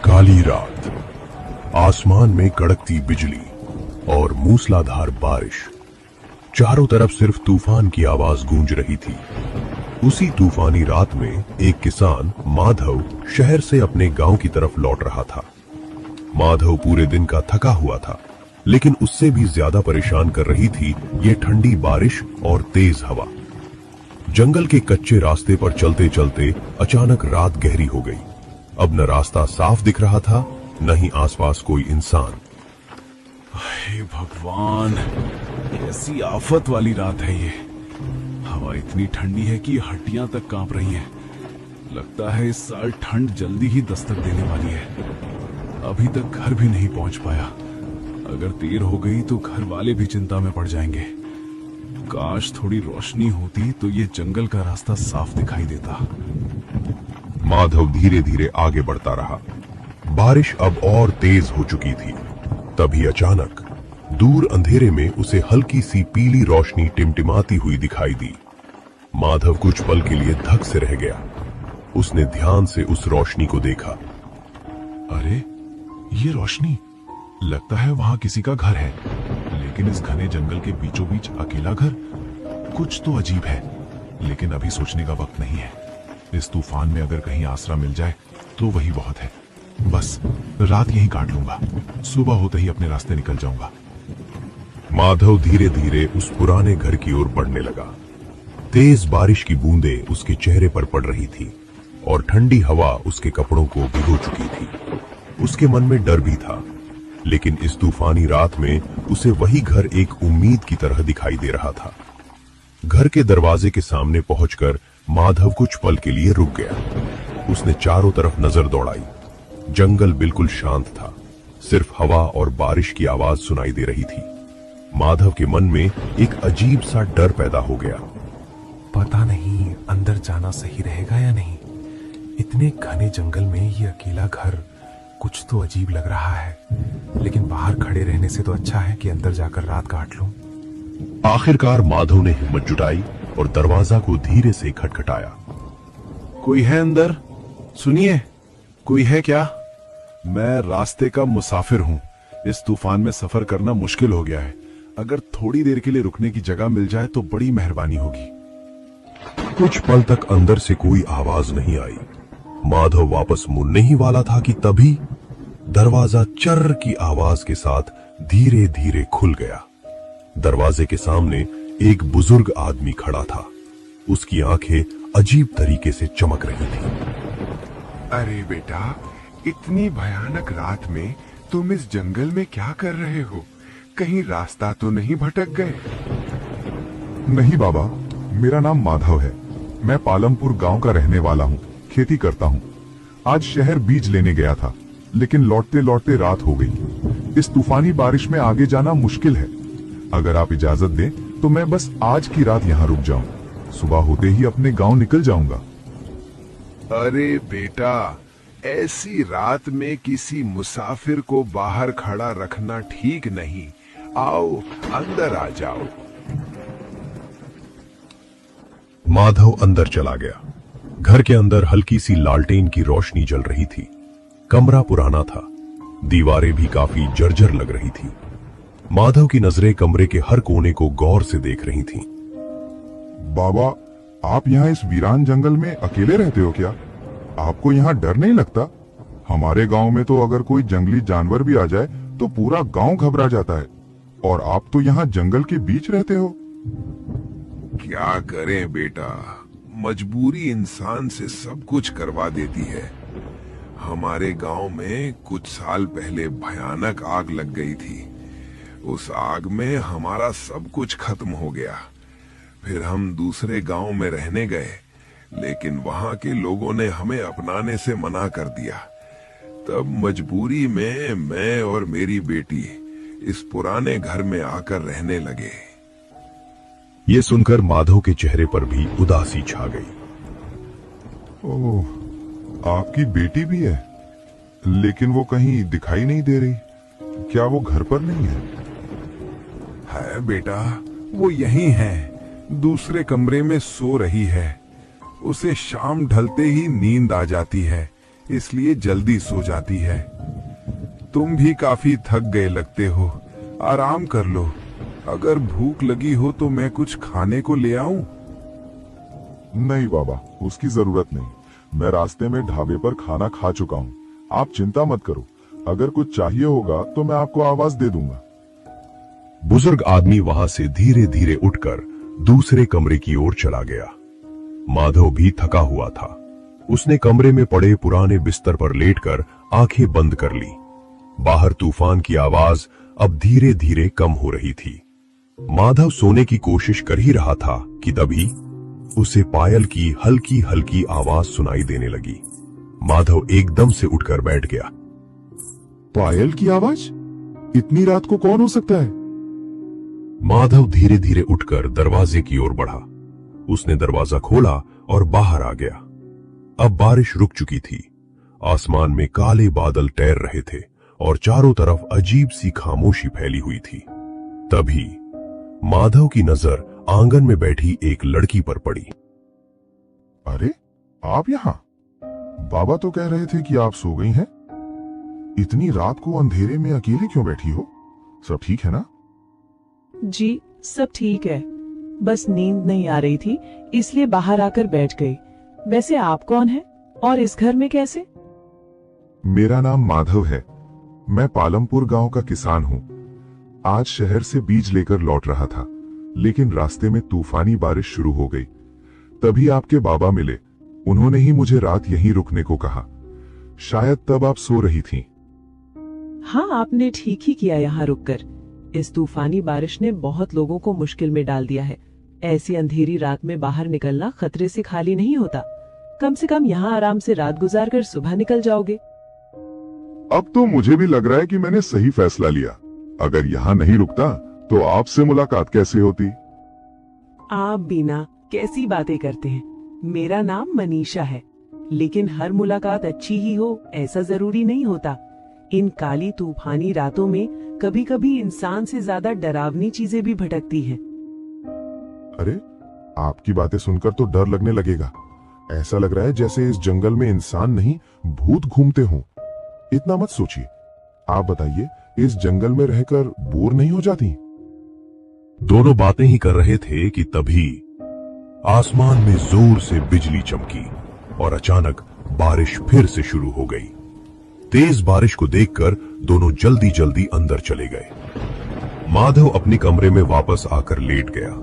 काली रात, आसमान में कड़कती बिजली और मूसलाधार बारिश। चारों तरफ सिर्फ तूफान की आवाज गूंज रही थी। उसी तूफानी रात में एक किसान माधव शहर से अपने गांव की तरफ लौट रहा था। माधव पूरे दिन का थका हुआ था, लेकिन उससे भी ज्यादा परेशान कर रही थी ये ठंडी बारिश और तेज हवा। जंगल के कच्चे रास्ते पर चलते चलते अचानक रात गहरी हो गई। अब न रास्ता साफ दिख रहा था, न ही आसपास कोई इंसान। हे भगवान, कैसी आफत वाली रात है ये। हवा इतनी ठंडी है कि हड्डियां तक कांप रही हैं। लगता है इस साल ठंड जल्दी ही दस्तक देने वाली है। अभी तक घर भी नहीं पहुंच पाया। अगर देर हो गई तो घर वाले भी चिंता में पड़ जाएंगे। काश थोड़ी रोशनी होती तो ये जंगल का रास्ता साफ दिखाई देता। माधव धीरे धीरे आगे बढ़ता रहा। बारिश अब और तेज हो चुकी थी। तभी अचानक दूर अंधेरे में उसे हल्की सी पीली रोशनी टिमटिमाती हुई दिखाई दी। माधव कुछ पल के लिए धक से रह गया। उसने ध्यान से उस रोशनी को देखा। अरे, ये रोशनी, लगता है वहां किसी का घर है, लेकिन इस घने जंगल के बीचों बीच अकेला घर, कुछ तो अजीब है। लेकिन अभी सोचने का वक्त नहीं है। इस तूफान में अगर कहीं आसरा मिल जाए तो वही बहुत है। बस रात यहीं काट लूंगा, सुबह होते ही अपने रास्ते निकल जाऊंगा। माधव धीरे धीरे उस पुराने घर की ओर बढ़ने लगा। तेज बारिश की बूंदें उसके चेहरे पर पड़ रही थी और ठंडी हवा उसके कपड़ों को भिगो चुकी थी। उसके मन में डर भी था, लेकिन इस तूफानी रात में उसे वही घर एक उम्मीद की तरह दिखाई दे रहा था। घर के दरवाजे के सामने पहुंचकर माधव कुछ पल के लिए रुक गया। उसने चारों तरफ नजर दौड़ाई। जंगल बिल्कुल शांत था, सिर्फ हवा और बारिश की आवाज सुनाई दे रही थी। माधव के मन में एक अजीब सा डर पैदा हो गया। पता नहीं अंदर जाना सही रहेगा या नहीं। इतने घने जंगल में ये अकेला घर, कुछ तो अजीब लग रहा है। लेकिन बाहर खड़े रहने से तो अच्छा है कि अंदर जाकर रात काट लूं। आखिरकार माधव ने हिम्मत जुटाई और दरवाजा को धीरे से खटखटाया। कोई है अंदर? सुनिए, कोई है क्या? मैं रास्ते का मुसाफिर हूँ। इस तूफान में सफर करना मुश्किल हो गया है। अगर थोड़ी देर के लिए रुकने की जगह मिल जाए तो बड़ी मेहरबानी होगी। कुछ पल तक अंदर से कोई आवाज नहीं आई। माधव वापस मुड़ने ही वाला था कि तभी दरवाजा चर्र की आवाज के साथ धीरे धीरे खुल गया। दरवाजे के सामने एक बुजुर्ग आदमी खड़ा था। उसकी आंखें अजीब तरीके से चमक रही थी। अरे बेटा, इतनी भयानक रात में तुम इस जंगल में क्या कर रहे हो? कहीं रास्ता तो नहीं भटक गए? नहीं बाबा, मेरा नाम माधव है। मैं पालमपुर गांव का रहने वाला हूँ, खेती करता हूँ। आज शहर बीज लेने गया था, लेकिन लौटते लौटते रात हो गई। इस तूफानी बारिश में आगे जाना मुश्किल है। अगर आप इजाजत दें तो मैं बस आज की रात यहाँ रुक जाऊं। सुबह होते ही अपने गांव निकल जाऊंगा। अरे बेटा, ऐसी रात में किसी मुसाफिर को बाहर खड़ा रखना ठीक नहीं। आओ, अंदर आ जाओ। माधव अंदर चला गया। घर के अंदर हल्की सी लालटेन की रोशनी जल रही थी। कमरा पुराना था, दीवारें भी काफी जर्जर लग रही थी। माधव की नजरें कमरे के हर कोने को गौर से देख रही थीं। बाबा, आप यहाँ इस वीरान जंगल में अकेले रहते हो क्या? आपको यहाँ डर नहीं लगता? हमारे गांव में तो अगर कोई जंगली जानवर भी आ जाए तो पूरा गांव घबरा जाता है, और आप तो यहाँ जंगल के बीच रहते हो। क्या करें बेटा, मजबूरी इंसान से सब कुछ करवा देती है। हमारे गांव में कुछ साल पहले भयानक आग लग गई थी। उस आग में हमारा सब कुछ खत्म हो गया। फिर हम दूसरे गांव में रहने गए, लेकिन वहां के लोगों ने हमें अपनाने से मना कर दिया। तब मजबूरी में मैं और मेरी बेटी इस पुराने घर में आकर रहने लगे। ये सुनकर माधव के चेहरे पर भी उदासी छा गई। ओह, आपकी बेटी भी है, लेकिन वो कहीं दिखाई नहीं दे रही। क्या वो घर पर नहीं है? है बेटा, वो यहीं है, दूसरे कमरे में सो रही है। उसे शाम ढलते ही नींद आ जाती है, इसलिए जल्दी सो जाती है। तुम भी काफी थक गए लगते हो, आराम कर लो। अगर भूख लगी हो तो मैं कुछ खाने को ले आऊं? नहीं बाबा, उसकी जरूरत नहीं। मैं रास्ते में ढाबे पर खाना खा चुका हूँ। आप चिंता मत करो, अगर कुछ चाहिए होगा तो मैं आपको आवाज दे दूंगा। बुजुर्ग आदमी वहां से धीरे धीरे उठकर दूसरे कमरे की ओर चला गया। माधव भी थका हुआ था। उसने कमरे में पड़े पुराने बिस्तर पर लेटकर आंखें बंद कर ली। बाहर तूफान की आवाज अब धीरे धीरे कम हो रही थी। माधव सोने की कोशिश कर ही रहा था कि तभी उसे पायल की हल्की हल्की आवाज सुनाई देने लगी। माधव एकदम से उठकर बैठ गया। पायल की आवाज? इतनी रात को कौन हो सकता है? माधव धीरे धीरे उठकर दरवाजे की ओर बढ़ा। उसने दरवाजा खोला और बाहर आ गया। अब बारिश रुक चुकी थी। आसमान में काले बादल तैर रहे थे और चारों तरफ अजीब सी खामोशी फैली हुई थी। तभी माधव की नजर आंगन में बैठी एक लड़की पर पड़ी। अरे, आप यहाँ? बाबा तो कह रहे थे कि आप सो गई हैं। इतनी रात को अंधेरे में अकेले क्यों बैठी हो? सब ठीक है ना? जी सब ठीक है, बस नींद नहीं आ रही थी इसलिए बाहर आकर बैठ गई। वैसे आप कौन हैं और इस घर में कैसे? मेरा नाम माधव है। मैं पालमपुर गांव का किसान हूँ। आज शहर से बीज लेकर लौट रहा था, लेकिन रास्ते में तूफानी बारिश शुरू हो गई। तभी आपके बाबा मिले। उन्होंने ही मुझे रात यहीं रुकने को कहा। शायद तब आप सो रही थीं। हाँ, आपने ठीक ही किया यहाँ रुककर। इस तूफानी बारिश ने बहुत लोगों को मुश्किल में डाल दिया है। ऐसी अंधेरी रात में बाहर निकलना खतरे से खाली नहीं होता। कम से कम यहाँ आराम से रात गुजार कर सुबह निकल जाओगे। अब तो मुझे भी लग रहा है कि मैंने सही फैसला लिया। अगर यहाँ नहीं रुकता तो आपसे मुलाकात कैसे होती? आप बीना कैसी बातें करते हैं। मेरा नाम मनीषा है, लेकिन हर मुलाकात अच्छी ही हो ऐसा जरूरी नहीं होता। इन काली तूफानी रातों में कभी कभी इंसान से ज्यादा डरावनी चीजें भी भटकती हैं। अरे, आपकी बातें सुनकर तो डर लगने लगेगा। ऐसा लग रहा है जैसे इस जंगल में इंसान नहीं भूत घूमते हों। इतना मत सोचिए। आप बताइए, इस जंगल में रहकर बोर नहीं हो जाती? दोनों बातें ही कर रहे थे कि तभी आसमान में जोर से बिजली चमकी और अचानक बारिश फिर से शुरू हो गई। तेज बारिश को देखकर दोनों जल्दी जल्दी अंदर चले गए। माधव अपने कमरे में वापस आकर लेट गया,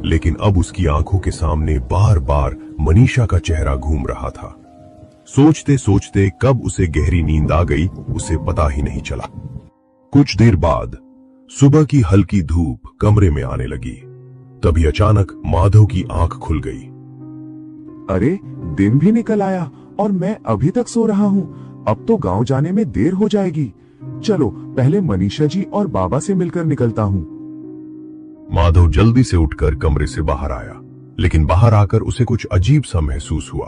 लेकिन अब उसकी आंखों के सामने बार बार मनीषा का चेहरा घूम रहा था। सोचते सोचते कब उसे गहरी नींद आ गई उसे पता ही नहीं चला। कुछ देर बाद सुबह की हल्की धूप कमरे में आने लगी। तभी अचानक माधव की आंख खुल गई। अरे, दिन भी निकल आया और मैं अभी तक सो रहा हूँ। अब तो गांव जाने में देर हो जाएगी। चलो पहले मनीषा जी और बाबा से मिलकर निकलता हूँ। माधव जल्दी से उठकर कमरे से बाहर आया, लेकिन बाहर आकर उसे कुछ अजीब सा महसूस हुआ।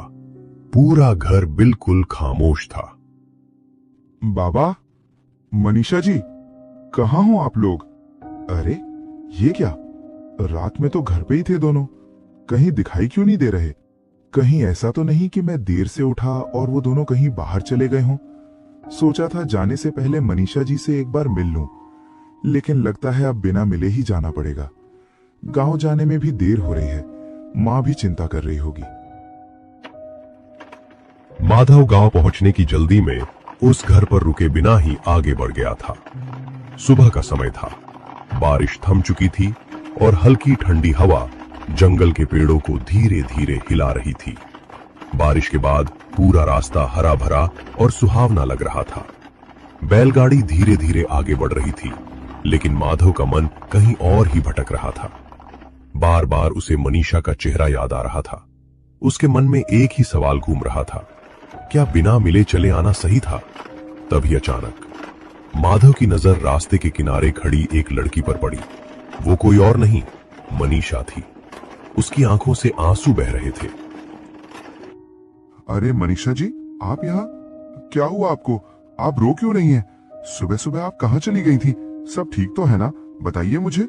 पूरा घर बिल्कुल खामोश था। बाबा, मनीषा जी, कहाँ हो आप लोग? अरे, ये क्या? रात में तो घर पे ही थे दोनों। कहीं दिखाई क्यों नहीं दे रहे? कहीं ऐसा तो नहीं कि मैं देर से उठा और वो दोनों कहीं बाहर चले गए हों? सोचा था जाने से पहले मनीषा जी से एक बार मिल लूं, लेकिन लगता है अब बिना मिले ही जाना पड़ेगा। गांव जाने में भी देर हो रही है। मां भी चिंता कर रही होगी। माधव गांव पहुंचने की जल्दी में उस घर पर रुके बिना ही आगे बढ़ गया था। सुबह का समय था। बारिश थम चुकी थी और हल्की ठंडी हवा जंगल के पेड़ों को धीरे धीरे हिला रही थी। बारिश के बाद पूरा रास्ता हरा भरा और सुहावना लग रहा था। बैलगाड़ी धीरे धीरे आगे बढ़ रही थी, लेकिन माधव का मन कहीं और ही भटक रहा था। बार बार उसे मनीषा का चेहरा याद आ रहा था। उसके मन में एक ही सवाल घूम रहा था, क्या बिना मिले चले आना सही था? तभी अचानक माधव की नजर रास्ते के किनारे खड़ी एक लड़की पर पड़ी। वो कोई और नहीं, मनीषा थी। उसकी आंखों से आंसू बह रहे थे। अरे मनीषा जी, आप यहाँ? क्या हुआ आपको? आप रो क्यों रही हैं? सुबह सुबह आप कहाँ चली गई थी? सब ठीक तो है ना? बताइए मुझे।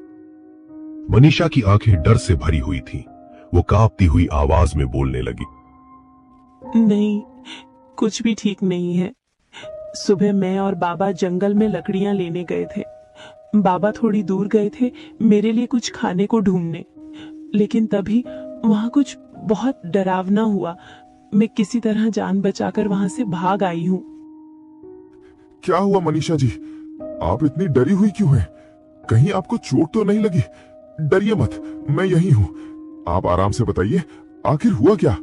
मनीषा की आंखें डर से भरी हुई थीं। वो कांपती हुई आवाज में बोलने लगी। नहीं, कुछ भी ठीक नहीं है। सुबह मैं और बाबा जंगल में लकड़ियां लेने गए थे। बाबा थोड़ी दूर गए थे मेरे लिए कुछ खाने को ढूंढने, लेकिन तभी वहां कुछ बहुत डरावना हुआ। मैं किसी तरह जान बचाकर वहां से भाग आई हूँ। क्या हुआ मनीषा जी? आप इतनी डरी हुई क्यों हैं? कहीं आपको चोट तो नहीं लगी? डरिए मत, मैं यही हूँ। आप आराम से बताइए, आखिर हुआ क्या?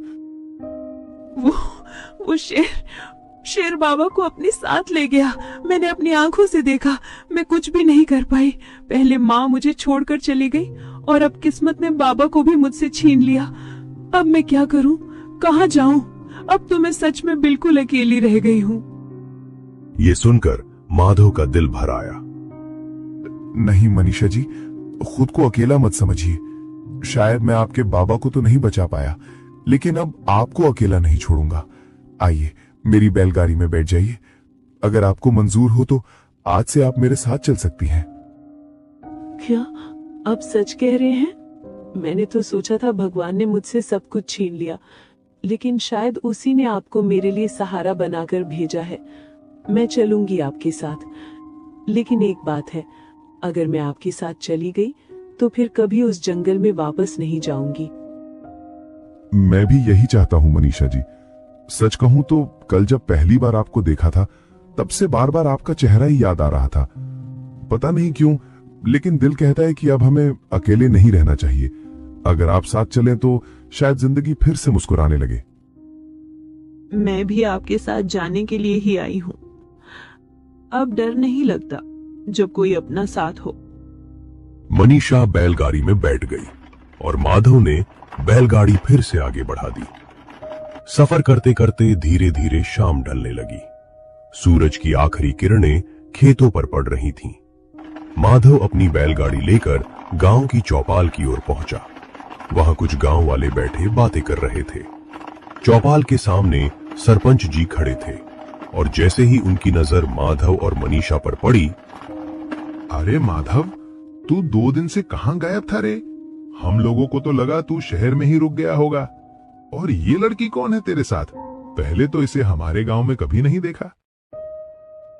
वो शेर बाबा को अपने साथ ले गया। मैंने अपनी आंखों से देखा। मैं कुछ भी नहीं कर पाई। पहले माँ मुझे छोड़कर चली गई और अब किस्मत ने बाबा को भी मुझसे छीन लिया। अब मैं क्या करूं? कहाँ जाऊं? अब तो मैं सच में बिल्कुल अकेली रह गई हूँ। ये सुनकर माधव का दिल भर आया। नहीं मनीषा जी, खुद को अकेला मत समझिए। शायद मैं आपके बाबा को तो नहीं बचा पाया, लेकिन अब आपको अकेला नहीं छोड़ूंगा। आइए मेरी बैलगाड़ी में बैठ जाइए। अगर आपको मंजूर हो तो आज से आप मेरे साथ चल सकती हैं। क्या आप सच कह रहे हैं? मैंने तो सोचा था भगवान ने मुझसे सब कुछ छीन लिया, लेकिन शायद उसी ने आपको मेरे लिए सहारा बनाकर भेजा है। मैं चलूंगी आपके साथ, लेकिन एक बात है, अगर मैं आपके साथ चली गई तो फिर कभी उस जंगल में वापस नहीं जाऊंगी। मैं भी यही चाहता हूं मनीषा जी। सच कहूं तो कल जब पहली बार आपको देखा था, तब से बार बार आपका चेहरा ही याद आ रहा था। पता नहीं क्यों, लेकिन दिल कहता है कि अब हमें अकेले नहीं रहना चाहिए। अगर आप साथ चलें तो शायद जिंदगी फिर से मुस्कुराने लगे। मैं भी आपके साथ जाने के लिए ही आई हूँ। अब डर नहीं लगता जब कोई अपना साथ हो। मनीषा बैलगाड़ी में बैठ गई और माधव ने बैलगाड़ी फिर से आगे बढ़ा दी। सफर करते करते धीरे धीरे शाम ढलने लगी। सूरज की आखिरी किरणें खेतों पर पड़ रही थीं। माधव अपनी बैलगाड़ी लेकर गांव की चौपाल की ओर पहुंचा। वहां कुछ गांव वाले बैठे बातें कर रहे थे। चौपाल के सामने सरपंच जी खड़े थे और जैसे ही उनकी नजर माधव और मनीषा पर पड़ी। अरे माधव, तू 2 दिन से कहां गायब था रे? हम लोगों को तो लगा तू शहर में ही रुक गया होगा। और ये लड़की कौन है तेरे साथ? पहले तो इसे हमारे गांव में कभी नहीं देखा।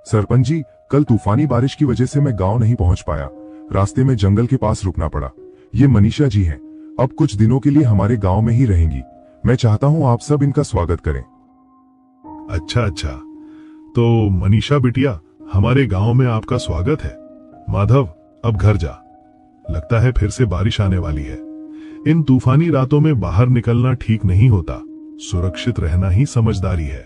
सरपंच जी, कल तूफानी बारिश की वजह से मैं गांव नहीं पहुंच पाया। रास्ते में जंगल के पास रुकना पड़ा। ये मनीषा जी हैं। अब कुछ दिनों के लिए हमारे गांव में ही रहेंगी। मैं चाहता हूं आप सब इनका स्वागत करें। अच्छा, तो मनीषा बिटिया, हमारे गांव में आपका स्वागत है। माधव, अब घर जा। लगता है फिर से बारिश आने वाली है। इन तूफानी रातों में बाहर निकलना ठीक नहीं होता। सुरक्षित रहना ही समझदारी है।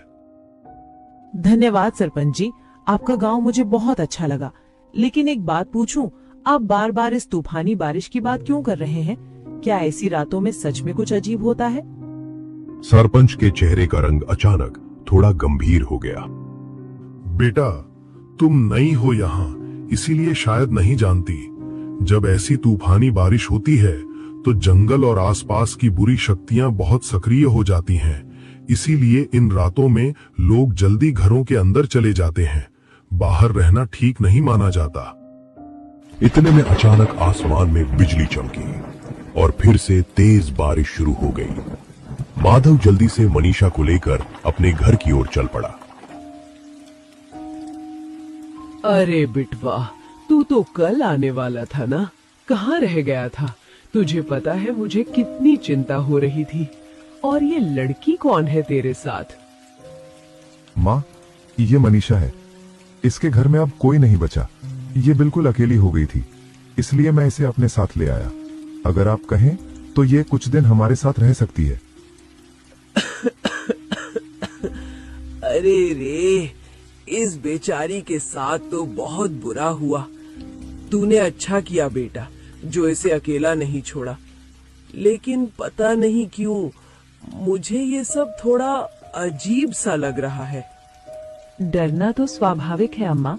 धन्यवाद सरपंच जी, आपका गांव मुझे बहुत अच्छा लगा। लेकिन एक बात पूछूं, आप बार बार इस तूफानी बारिश की बात क्यों कर रहे हैं? क्या ऐसी रातों में सच में कुछ अजीब होता है? सरपंच के चेहरे का रंग अचानक थोड़ा गंभीर हो गया। बेटा, तुम नई हो यहाँ, इसीलिए शायद नहीं जानती। जब ऐसी तूफानी बारिश होती है तो जंगल और आसपास की बुरी शक्तियां बहुत सक्रिय हो जाती हैं। इसीलिए इन रातों में लोग जल्दी घरों के अंदर चले जाते हैं। बाहर रहना ठीक नहीं माना जाता। इतने में अचानक आसमान में बिजली चमकी और फिर से तेज बारिश शुरू हो गई। माधव जल्दी से मनीषा को लेकर अपने घर की ओर चल पड़ा। अरे बिटवा, तू तो कल आने वाला था ना? कहाँ रह गया था? तुझे पता है मुझे कितनी चिंता हो रही थी। और ये लड़की कौन है तेरे साथ? माँ, ये मनीषा है। इसके घर में अब कोई नहीं बचा। ये बिल्कुल अकेली हो गई थी, इसलिए मैं इसे अपने साथ ले आया। अगर आप कहें तो ये कुछ दिन हमारे साथ रह सकती है। अरे रे, इस बेचारी के साथ तो बहुत बुरा हुआ। तूने अच्छा किया बेटा, जो इसे अकेला नहीं छोड़ा। लेकिन पता नहीं क्यों मुझे ये सब थोड़ा अजीब सा लग रहा है। डरना तो स्वाभाविक है अम्मा।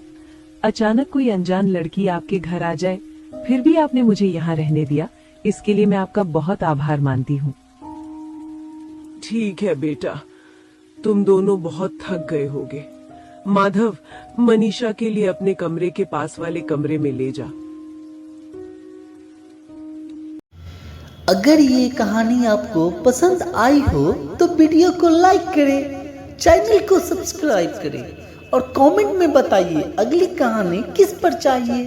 अचानक कोई अनजान लड़की आपके घर आ जाए, फिर भी आपने मुझे यहाँ रहने दिया, इसके लिए मैं आपका बहुत आभार मानती हूँ। ठीक है बेटा, तुम दोनों बहुत थक गए होगे। माधव, मनीषा के लिए अपने कमरे के पास वाले कमरे में ले जा। अगर ये कहानी आपको पसंद आई हो तो वीडियो को लाइक करें, चैनल को सब्सक्राइब करें और कमेंट में बताइए अगली कहानी किस पर चाहिए।